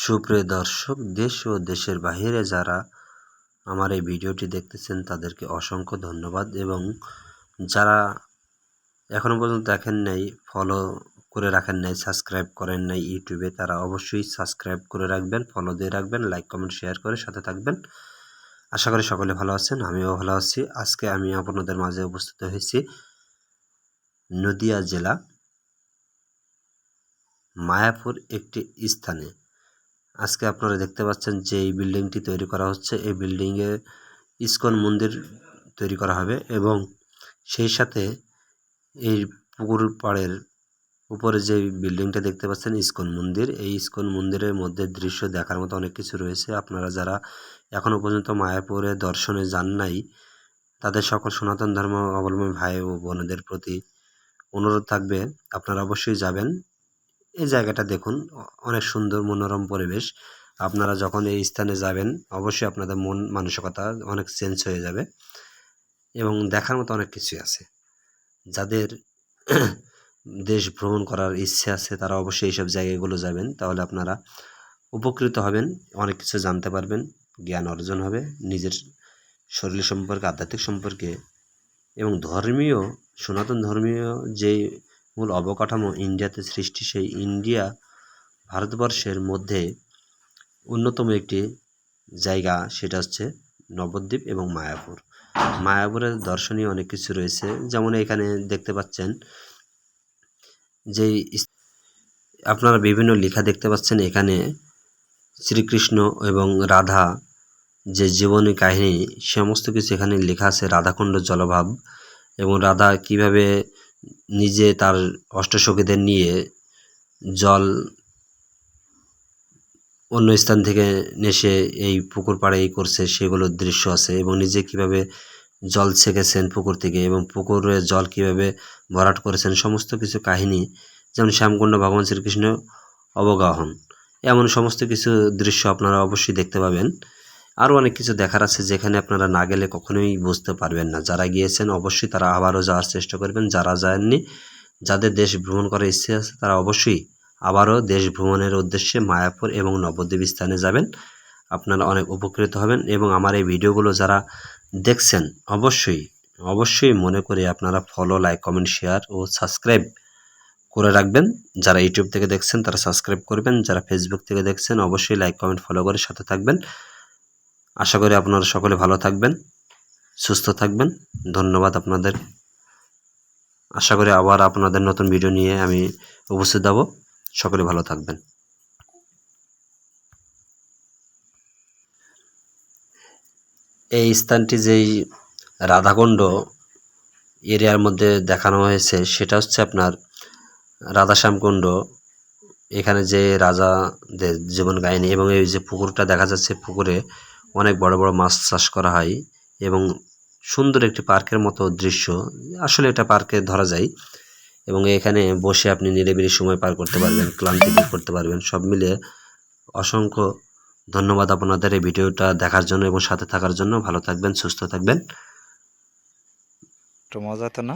সুপ্রিয় দর্শক, দেশ ও দেশের বাহিরে যারা আমার এই ভিডিওটি দেখতেছেন তাদেরকে অসংখ্য ধন্যবাদ। এবং যারা এখনও পর্যন্ত দেখেন নাই, ফলো করে রাখেন নাই, সাবস্ক্রাইব করেন নাই ইউটিউবে, তারা অবশ্যই সাবস্ক্রাইব করে রাখবেন, ফলো দিয়ে রাখবেন, লাইক কমেন্ট শেয়ার করে সাথে থাকবেন। আশা করি সকলে ভালো আছেন, আমিও ভালো আছি। আজকে আমি আপনাদের মাঝে উপস্থিত হয়েছি নদিয়া জেলা মায়াপুর একটি স্থানে। আজকে আপনারা দেখতে পাচ্ছেন যে এই বিল্ডিংটি তৈরি করা হচ্ছে, এই বিল্ডিংয়ে ইসকন মন্দির তৈরি করা হবে এবং সেই সাথে এই পুকুর পাড়ের উপরে যে বিল্ডিংটা দেখতে পাচ্ছেন ইসকন মন্দির, এই ইসকন মন্দিরের মধ্যে দৃশ্য দেখার মতো অনেক কিছু রয়েছে। আপনারা যারা এখনও পর্যন্ত মায়াপুরে দর্শনে যান নাই, তাদের সকল সনাতন ধর্ম অবলম্বী ভাই ও বোনদের প্রতি অনুরোধ থাকবে আপনারা অবশ্যই যাবেন। এই জায়গাটা দেখুন, অনেক সুন্দর মনোরম পরিবেশ। আপনারা যখন এই স্থানে যাবেন অবশ্যই আপনাদের মন মানসিকতা অনেক চেঞ্জ হয়ে যাবে এবং দেখার মতো অনেক কিছুই আছে। যাদের দেশ ভ্রমণ করার ইচ্ছে আছে তারা অবশ্যই এইসব জায়গাগুলো যাবেন, তাহলে আপনারা উপকৃত হবেন, অনেক কিছু জানতে পারবেন, জ্ঞান অর্জন হবে নিজের শরীর সম্পর্কে, আধ্যাত্মিক সম্পর্কে এবং ধর্মীয়, সনাতন ধর্মীয় যে মূল অবকাঠামো ইন্ডিয়াতে সৃষ্টি, সেই ইন্ডিয়া ভারতবর্ষের মধ্যে অন্যতম একটি জায়গা, সেটা হচ্ছে নবদ্বীপ এবং মায়াপুর। মায়াপুরের দর্শনীয় অনেক কিছু রয়েছে, যেমন এখানে দেখতে পাচ্ছেন যে আপনারা বিভিন্ন লেখা দেখতে পাচ্ছেন। এখানে শ্রীকৃষ্ণ এবং রাধা যে জীবনী কাহিনী সমস্ত কিছু এখানে লেখা আছে। রাধাকুণ্ড জলভাব এবং রাধা কিভাবে নিজে তার অষ্টসখীদের নিয়ে জল অন্য স্থান থেকে এসে এই পুকুর পাড়ে এই করছে, সেগুলোর দৃশ্য আছে। এবং নিজে কিভাবে জল ছেঁকেছেন পুকুর থেকে এবং পুকুরে জল কিভাবে ভরাট করেছেন, সমস্ত কিছু কাহিনী, যেমন শ্যামকুণ্ড ভগবান শ্রীকৃষ্ণ অবগাহন, এমন সমস্ত কিছু দৃশ্য আপনারা অবশ্যই দেখতে পাবেন। আরও অনেক কিছু দেখার আছে যেখানে আপনারা না গেলে কখনোই বুঝতে পারবেন না। যারা গিয়েছেন অবশ্যই তারা আবারও যাওয়ার চেষ্টা করবেন, যারা যাননি, যাদের দেশ ভ্রমণ করার ইচ্ছে আছে তারা অবশ্যই আবারও দেশ ভ্রমণের উদ্দেশ্যে মায়াপুর এবং নবদ্বীপ স্থানে যাবেন। আপনারা অনেক উপকৃত হবেন। এবং আমার এই ভিডিওগুলো যারা দেখছেন অবশ্যই মনে করে আপনারা ফলো, লাইক, কমেন্ট, শেয়ার ও সাবস্ক্রাইব করে রাখবেন। যারা ইউটিউব থেকে দেখছেন তারা সাবস্ক্রাইব করবেন, যারা ফেসবুক থেকে দেখছেন অবশ্যই লাইক, কমেন্ট, ফলো করে সাথে থাকবেন। আশা করি আপনারা সকলে ভালো থাকবেন, সুস্থ থাকবেন। ধন্যবাদ আপনাদের। আশা করি আবার আপনাদের নতুন ভিডিও নিয়ে আমি উপস্থিত হব। সকলে ভালো থাকবেন। এই স্থানটি যেই রাধাকুণ্ড এরিয়ার মধ্যে দেখানো হয়েছে সেটা হচ্ছে আপনার রাধাশ্যামকুণ্ড। এখানে যে রাজাদের জীবন কাহিনী এবং এই যে পুকুরটা দেখা যাচ্ছে, পুকুরে অনেক বড় বড় মাছ চাষ করা হয় এবং সুন্দর একটি পার্কের মতো দৃশ্য, আসলে এটা পার্কে ধরা যায়। এবং এখানে বসে আপনি নিরিবিলি সময় পার করতে পারবেন, ক্লান্তি দূর করতে পারবেন। সব মিলিয়ে অসংখ্য ধন্যবাদ আপনাদের এই ভিডিওটা দেখার জন্য এবং সাথে থাকার জন্য। ভালো থাকবেন, সুস্থ থাকবেন। একটু মজা তো না?